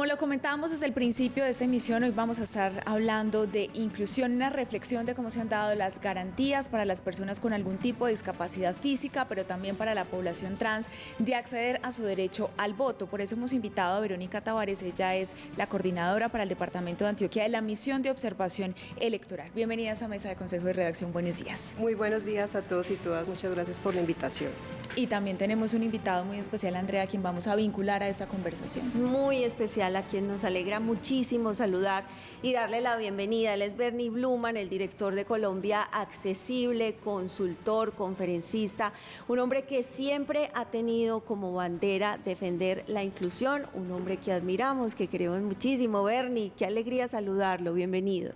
Como lo comentábamos desde el principio de esta emisión, hoy vamos a estar hablando de inclusión, una reflexión de cómo se han dado las garantías para las personas con algún tipo de discapacidad física, pero también para la población trans, de acceder a su derecho al voto. Por eso hemos invitado a Verónica Tavares, ella es la coordinadora para el Departamento de Antioquia de la Misión de Observación Electoral. Bienvenida a esta mesa de Consejo de Redacción, buenos días. Muy buenos días a todos y todas, muchas gracias por la invitación. Y también tenemos un invitado muy especial, Andrea, a quien vamos a vincular a esta conversación. Muy especial, a quien nos alegra muchísimo saludar y darle la bienvenida. Él es Bernie Bluman, el director de Colombia Accesible, consultor, conferencista, un hombre que siempre ha tenido como bandera defender la inclusión, un hombre que admiramos, que queremos muchísimo. Bernie, qué alegría saludarlo, bienvenido.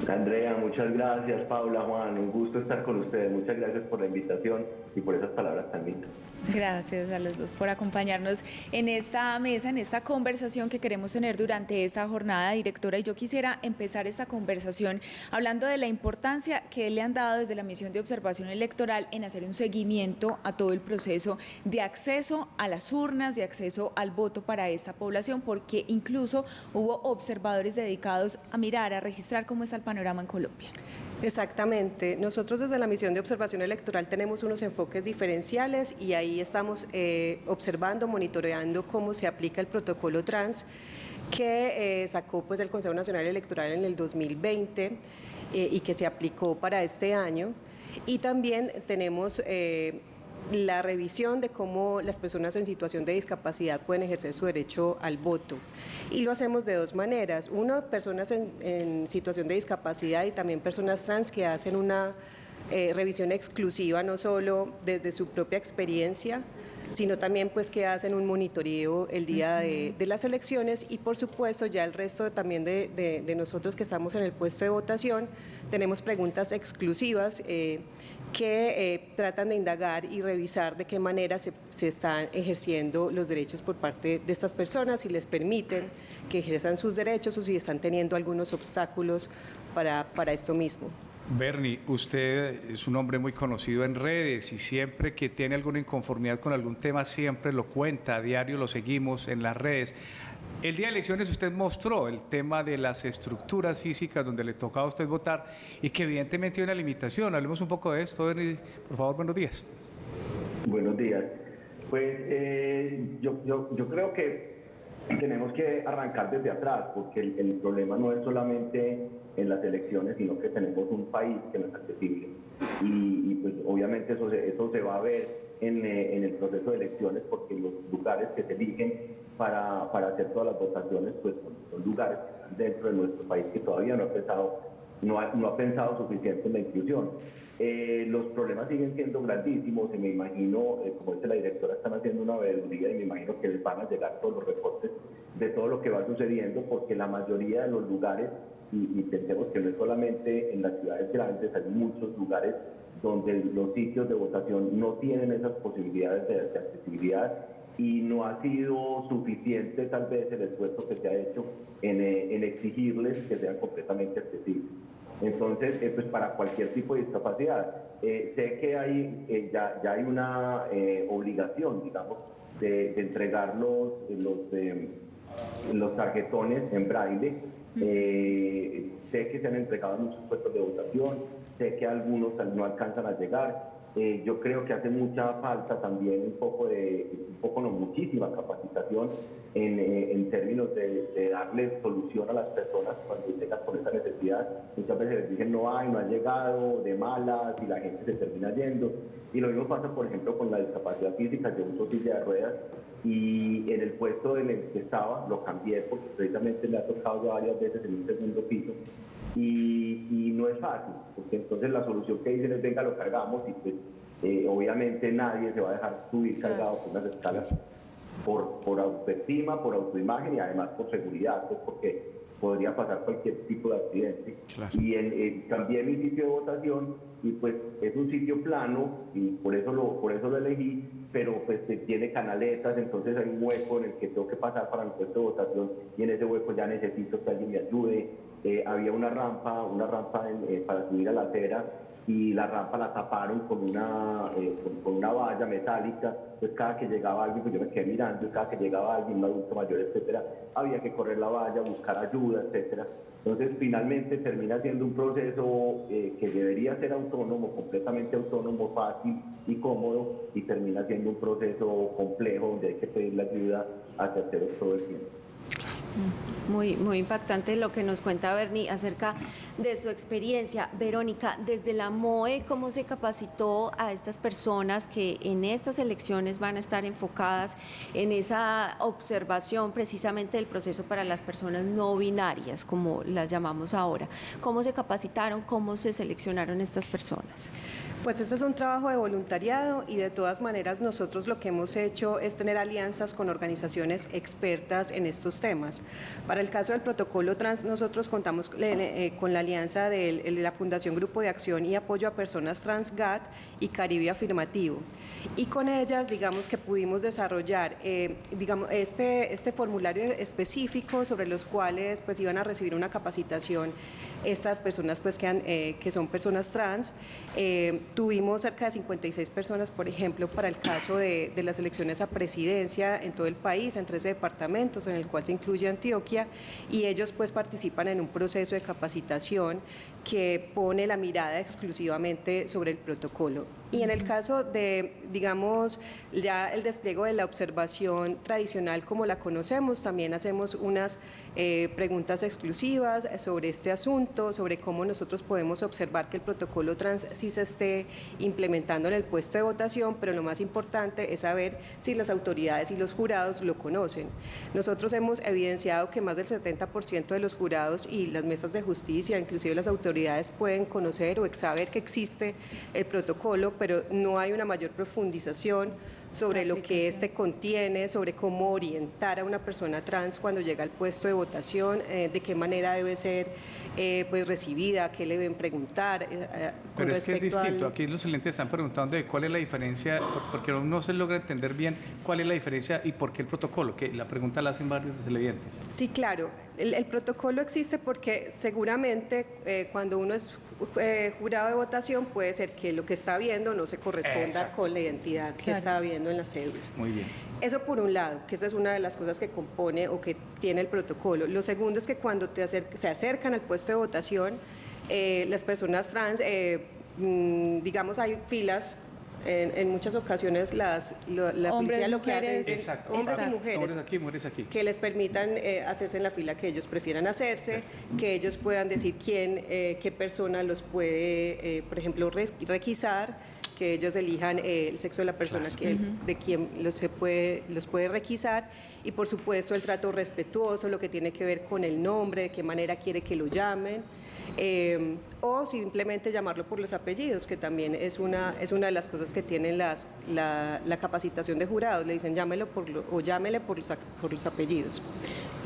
Andrea, muchas gracias. Paula, Juan, un gusto estar con ustedes. Muchas gracias por la invitación y por esas palabras tan lindas. Gracias a los dos por acompañarnos en esta mesa, en esta conversación que queremos tener durante esta jornada, directora. Y yo quisiera empezar esta conversación hablando de la importancia que le han dado desde la Misión de Observación Electoral en hacer un seguimiento a todo el proceso de acceso a las urnas, de acceso al voto para esta población, porque incluso hubo observadores dedicados a mirar, a registrar cómo está el panorama en Colombia. Exactamente. Nosotros desde la Misión de Observación Electoral tenemos unos enfoques diferenciales y ahí estamos observando, monitoreando cómo se aplica el protocolo trans que sacó pues el Consejo Nacional Electoral en el 2020 y que se aplicó para este año. Y también tenemos la revisión de cómo las personas en situación de discapacidad pueden ejercer su derecho al voto. Y lo hacemos de dos maneras. Uno, personas en situación de discapacidad y también personas trans que hacen una revisión exclusiva, no solo desde su propia experiencia, sino también pues que hacen un monitoreo el día de las elecciones. Y por supuesto ya el resto también de nosotros que estamos en el puesto de votación tenemos preguntas exclusivas que tratan de indagar y revisar de qué manera se están ejerciendo los derechos por parte de estas personas, si les permiten que ejerzan sus derechos o si están teniendo algunos obstáculos para esto mismo. Bernie, usted es un hombre muy conocido en redes y siempre que tiene alguna inconformidad con algún tema siempre lo cuenta, a diario lo seguimos en las redes. El día de elecciones usted mostró el tema de las estructuras físicas donde le tocaba a usted votar y que evidentemente hay una limitación. Hablemos un poco de esto, Bernie. Por favor, buenos días. Buenos días. Pues yo creo que tenemos que arrancar desde atrás, porque el problema no es solamente en las elecciones, sino que tenemos un país que no es accesible. Y pues obviamente eso se va a ver en el proceso de elecciones, porque los lugares que se eligen para hacer todas las votaciones pues son lugares dentro de nuestro país que todavía no ha pensado suficiente en la inclusión. Los problemas siguen siendo grandísimos y me imagino, como dice la directora, están haciendo una veeduría y me imagino que les van a llegar todos los reportes de todo lo que va sucediendo, porque la mayoría de los lugares, y pensemos que no es solamente en las ciudades grandes, hay muchos lugares donde los sitios de votación no tienen esas posibilidades de accesibilidad y no ha sido suficiente tal vez el esfuerzo que se ha hecho en exigirles que sean completamente accesibles. Entonces, pues para cualquier tipo de discapacidad, sé que ya hay una obligación, digamos, de entregar los tarjetones en braille. Sé que se han entregado en muchos puestos de votación, sé que algunos no alcanzan a llegar. Yo creo que hace mucha falta también muchísima capacitación en términos de darle solución a las personas cuando llegan con esa necesidad. Muchas veces les dicen no ha llegado, de malas, y la gente se termina yendo. Y lo mismo pasa, por ejemplo, con la discapacidad física. Yo uso silla de ruedas y en el puesto en el que estaba lo cambié porque precisamente me ha tocado ya varias veces en un segundo piso y no es fácil, porque entonces la solución que dicen es venga, lo cargamos y pues obviamente nadie se va a dejar subir cargado con unas escalas por autoestima, por autoimagen y además por seguridad, pues porque podría pasar cualquier tipo de accidente. Claro. Y cambié mi sitio de votación y pues es un sitio plano y por eso lo elegí, pero pues tiene canaletas, entonces hay un hueco en el que tengo que pasar para el puesto de votación y en ese hueco ya necesito que alguien me ayude. Había una rampa para subir a la acera y la rampa la taparon con una valla metálica, pues cada que llegaba alguien, pues yo me quedé mirando, y cada que llegaba alguien, un adulto mayor, etcétera, había que correr la valla, buscar ayuda, etcétera. Entonces finalmente termina siendo un proceso que debería ser autónomo, completamente autónomo, fácil y cómodo, y termina siendo un proceso complejo donde hay que pedirle ayuda a terceros todo el tiempo. Muy, muy impactante lo que nos cuenta Bernie acerca de su experiencia. Verónica, desde la MOE, ¿cómo se capacitó a estas personas que en estas elecciones van a estar enfocadas en esa observación precisamente del proceso para las personas no binarias, como las llamamos ahora? ¿Cómo se capacitaron? ¿Cómo se seleccionaron estas personas? Pues este es un trabajo de voluntariado y de todas maneras nosotros lo que hemos hecho es tener alianzas con organizaciones expertas en estos temas. Para el caso del protocolo trans, nosotros contamos con la alianza de la Fundación Grupo de Acción y Apoyo a Personas Trans GAT y Caribe Afirmativo. Y con ellas, digamos que pudimos desarrollar este formulario específico sobre los cuales pues iban a recibir una capacitación estas personas pues que son personas trans. Tuvimos cerca de 56 personas, por ejemplo, para el caso de las elecciones a presidencia en todo el país, en 13 departamentos, en el cual se incluye Antioquia, y ellos pues participan en un proceso de capacitación que pone la mirada exclusivamente sobre el protocolo. Y en el caso de, digamos, ya el despliegue de la observación tradicional como la conocemos, también hacemos unas preguntas exclusivas sobre este asunto, sobre cómo nosotros podemos observar que el protocolo trans sí se esté implementando en el puesto de votación, pero lo más importante es saber si las autoridades y los jurados lo conocen. Nosotros hemos evidenciado que más del 70% de los jurados y las mesas de justicia, inclusive las autoridades, pueden conocer o saber que existe el protocolo, pero no hay una mayor profundización sobre lo que este contiene, sobre cómo orientar a una persona trans cuando llega al puesto de votación, de qué manera debe ser pues recibida, qué le deben preguntar. Pero es que es distinto, aquí los clientes están preguntando de cuál es la diferencia, porque no se logra entender bien cuál es la diferencia y por qué el protocolo, que la pregunta la hacen varios televidentes. Sí, claro, el protocolo existe porque seguramente cuando uno es jurado de votación puede ser que lo que está viendo no se corresponda con la identidad que está viendo en la cédula. Muy bien. Eso por un lado, que esa es una de las cosas que compone o que tiene el protocolo. Lo segundo es que cuando se acercan al puesto de votación, las personas trans, digamos, hay filas. En muchas ocasiones la policía lo que hace es hombres y mujeres aquí, que les permitan hacerse en la fila que ellos prefieran hacerse, que ellos puedan decir qué persona los puede, por ejemplo, requisar, que ellos elijan el sexo de la persona de quien los puede requisar, y por supuesto el trato respetuoso, lo que tiene que ver con el nombre, de qué manera quiere que lo llamen. O simplemente llamarlo por los apellidos, que también es una de las cosas que tienen la capacitación de jurados. Le dicen llámele por los apellidos.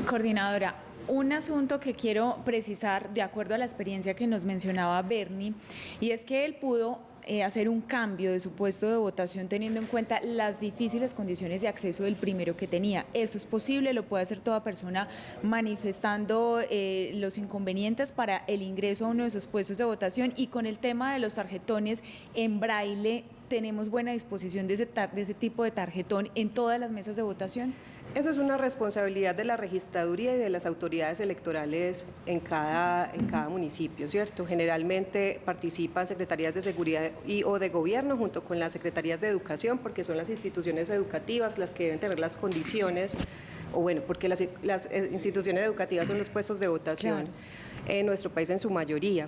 Coordinadora, un asunto que quiero precisar de acuerdo a la experiencia que nos mencionaba Bernie, y es que él pudo hacer un cambio de su puesto de votación teniendo en cuenta las difíciles condiciones de acceso del primero que tenía. Eso es posible, lo puede hacer toda persona manifestando los inconvenientes para el ingreso a uno de esos puestos de votación, y con el tema de los tarjetones en braille, ¿tenemos buena disposición de ese tipo de tarjetón en todas las mesas de votación? Esa es una responsabilidad de la registraduría y de las autoridades electorales en cada municipio, ¿cierto? Generalmente participan secretarías de seguridad o de gobierno junto con las secretarías de educación, porque son las instituciones educativas las que deben tener las condiciones, o bueno, porque las instituciones educativas son los puestos de votación en nuestro país en su mayoría.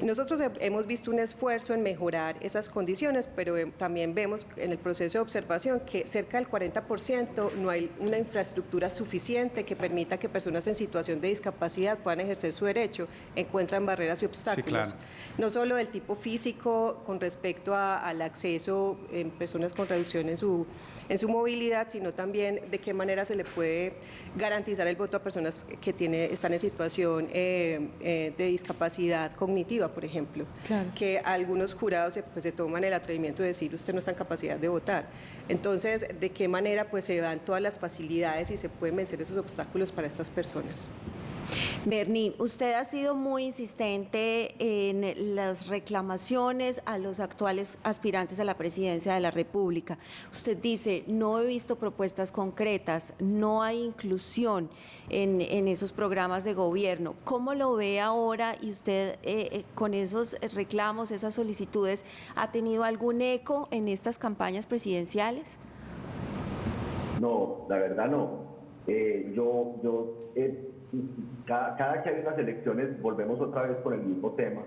Nosotros hemos visto un esfuerzo en mejorar esas condiciones, pero también vemos en el proceso de observación que cerca del 40% no hay una infraestructura suficiente que permita que personas en situación de discapacidad puedan ejercer su derecho, encuentran barreras y obstáculos. Sí, claro. No solo del tipo físico con respecto al acceso en personas con reducción en su movilidad, sino también de qué manera se le puede garantizar el voto a personas que están en situación de discapacidad cognitiva, legislativa, por ejemplo, Claro. que algunos jurados se toman el atrevimiento de decir usted no está en capacidad de votar. Entonces, ¿de qué manera pues se dan todas las facilidades y se pueden vencer esos obstáculos para estas personas? Bernie, usted ha sido muy insistente en las reclamaciones a los actuales aspirantes a la presidencia de la República. Usted dice, no he visto propuestas concretas, no hay inclusión en esos programas de gobierno. ¿Cómo lo ve ahora y usted con esos reclamos, esas solicitudes, ha tenido algún eco en estas campañas presidenciales? No, la verdad no. Cada que hay unas elecciones volvemos otra vez con el mismo tema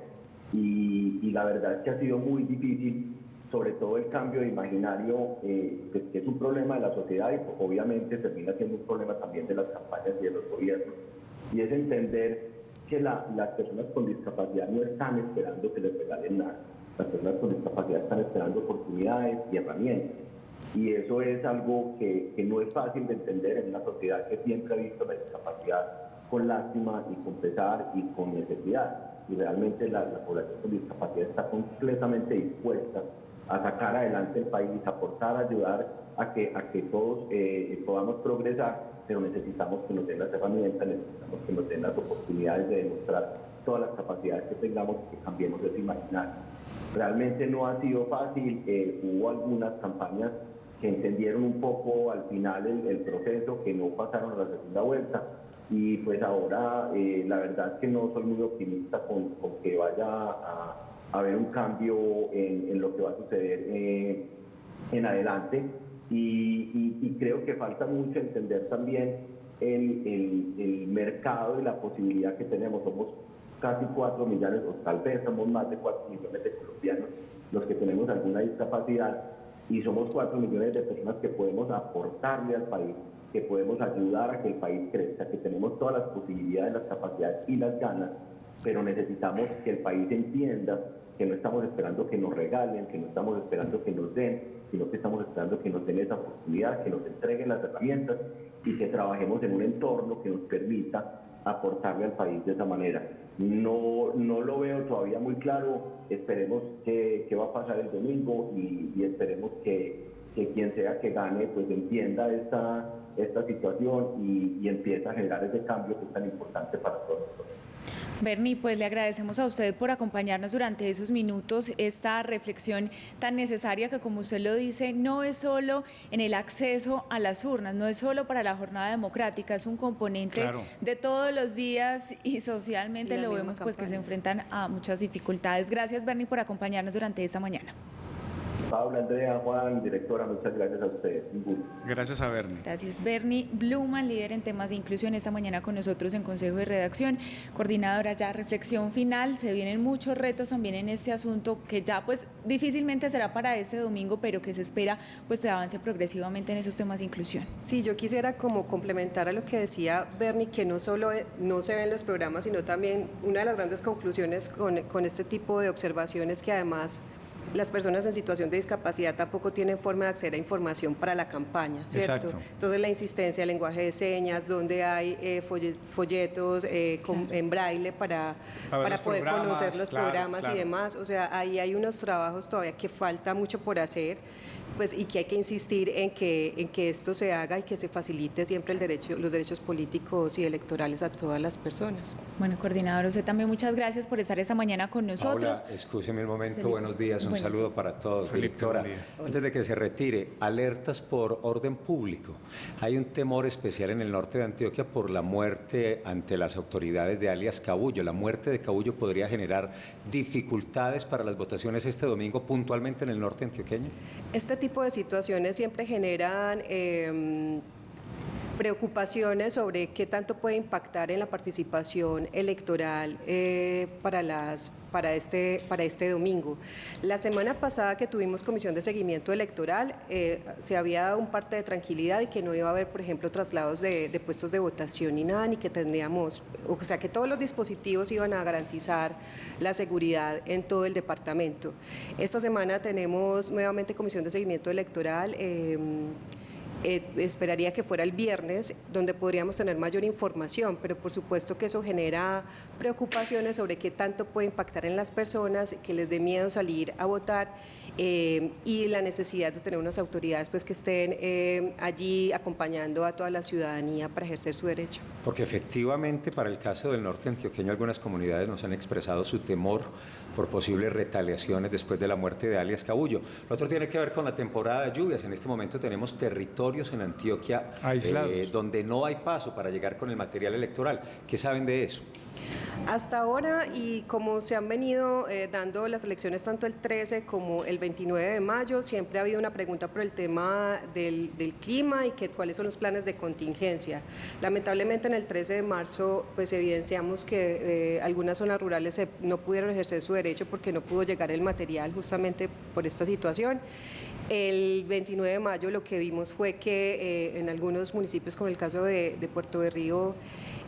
y la verdad es que ha sido muy difícil, sobre todo el cambio de imaginario, que es un problema de la sociedad y obviamente termina siendo un problema también de las campañas y de los gobiernos, y es entender que las personas con discapacidad no están esperando que les regalen nada. Las personas con discapacidad están esperando oportunidades y herramientas. Y eso es algo que no es fácil de entender en una sociedad que siempre ha visto la discapacidad con lástima y con pesar y con necesidad. Y realmente la población con discapacidad está completamente dispuesta a sacar adelante el país, a aportar, a ayudar a que todos podamos progresar, pero necesitamos que nos den las herramientas, necesitamos que nos den las oportunidades de demostrar todas las capacidades que tengamos y que cambiemos ese imaginario. Realmente no ha sido fácil, hubo algunas campañas que entendieron un poco al final el proceso, que no pasaron a la segunda vuelta, y pues ahora la verdad es que no soy muy optimista con que vaya a haber un cambio en lo que va a suceder en adelante, y creo que falta mucho entender también el mercado y la posibilidad que tenemos. Somos casi 4 millones, o tal vez somos más de 4 millones de colombianos los que tenemos alguna discapacidad, y somos 4 millones de personas que podemos aportarle al país, que podemos ayudar a que el país crezca, que tenemos todas las posibilidades, las capacidades y las ganas, pero necesitamos que el país entienda que no estamos esperando que nos regalen, que no estamos esperando que nos den, sino que estamos esperando que nos den esa oportunidad, que nos entreguen las herramientas y que trabajemos en un entorno que nos permita aportarle al país de esa manera. No lo veo todavía muy claro, esperemos qué va a pasar el domingo y esperemos que quien sea que gane pues entienda esta situación y empiece a generar ese cambio que es tan importante para todos nosotros. Bernie, pues le agradecemos a usted por acompañarnos durante esos minutos, esta reflexión tan necesaria que, como usted lo dice, no es solo en el acceso a las urnas, no es solo para la jornada democrática, es un componente de todos los días y socialmente lo vemos pues que se enfrentan a muchas dificultades. Gracias, Bernie, por acompañarnos durante esta mañana. Paula, Andrea, Juan, directora, muchas gracias a ustedes. Gracias a Bernie. Gracias, Bernie Bluman, líder en temas de inclusión, esta mañana con nosotros en Consejo de Redacción. Coordinadora, ya reflexión final, se vienen muchos retos también en este asunto que ya pues difícilmente será para este domingo, pero que se espera pues se avance progresivamente en esos temas de inclusión. Sí, yo quisiera como complementar a lo que decía Bernie, que no solo no se ven los programas, sino también una de las grandes conclusiones con este tipo de observaciones que además las personas en situación de discapacidad tampoco tienen forma de acceder a información para la campaña, ¿cierto? Exacto. Entonces la insistencia del lenguaje de señas, donde hay folletos en braille para poder conocer los programas y demás, o sea, ahí hay unos trabajos todavía que falta mucho por hacer, pues, y que hay que insistir en que esto se haga y que se facilite siempre los derechos políticos y electorales a todas las personas. Bueno, coordinador, usted también muchas gracias por estar esta mañana con nosotros. Paula, escúcheme un momento, Felipe. buenos días, un Buenos saludo días. para todos. Felipe, Directora, buen día. antes de que se retire, alertas por orden público. Hay un temor especial en el norte de Antioquia por la muerte ante las autoridades de alias Cabullo. La muerte de Cabullo podría generar dificultades para las votaciones este domingo puntualmente en el norte antioqueño. Este tipo de situaciones siempre generan preocupaciones sobre qué tanto puede impactar en la participación electoral para este domingo. La semana pasada que tuvimos comisión de seguimiento electoral, se había dado un parte de tranquilidad y que no iba a haber, por ejemplo, traslados de puestos de votación ni nada, ni que tendríamos, o sea, que todos los dispositivos iban a garantizar la seguridad en todo el departamento. Esta semana tenemos nuevamente comisión de seguimiento electoral. esperaría que fuera el viernes, donde podríamos tener mayor información, pero por supuesto que eso genera preocupaciones sobre qué tanto puede impactar en las personas, que les dé miedo salir a votar y la necesidad de tener unas autoridades pues, que estén allí acompañando a toda la ciudadanía para ejercer su derecho. Porque efectivamente para el caso del norte antioqueño algunas comunidades nos han expresado su temor por posibles retaliaciones después de la muerte de alias Cabullo. Lo otro tiene que ver con la temporada de lluvias. En este momento tenemos territorios en Antioquia donde no hay paso para llegar con el material electoral. ¿Qué saben de eso? Hasta ahora, y como se han venido dando las elecciones tanto el 13 como el 29 de mayo, siempre ha habido una pregunta por el tema del clima y cuáles son los planes de contingencia. Lamentablemente en el 13 de marzo pues evidenciamos que algunas zonas rurales no pudieron ejercer su derecho porque no pudo llegar el material justamente por esta situación. El 29 de mayo lo que vimos fue que en algunos municipios, como el caso de Puerto Berrío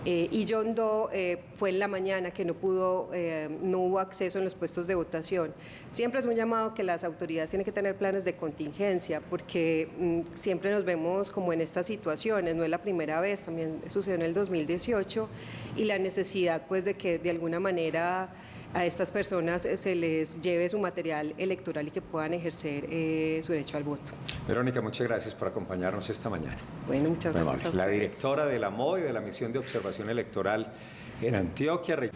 y Yondó, fue en la mañana que no hubo acceso en los puestos de votación. Siempre es un llamado que las autoridades tienen que tener planes de contingencia, porque siempre nos vemos como en estas situaciones, no es la primera vez, también sucedió en el 2018, y la necesidad pues de que de alguna manera a estas personas se les lleve su material electoral y que puedan ejercer su derecho al voto. Verónica, muchas gracias por acompañarnos esta mañana. Bueno, muchas gracias a ustedes. La directora de la MOE, de la Misión de Observación Electoral en Antioquia.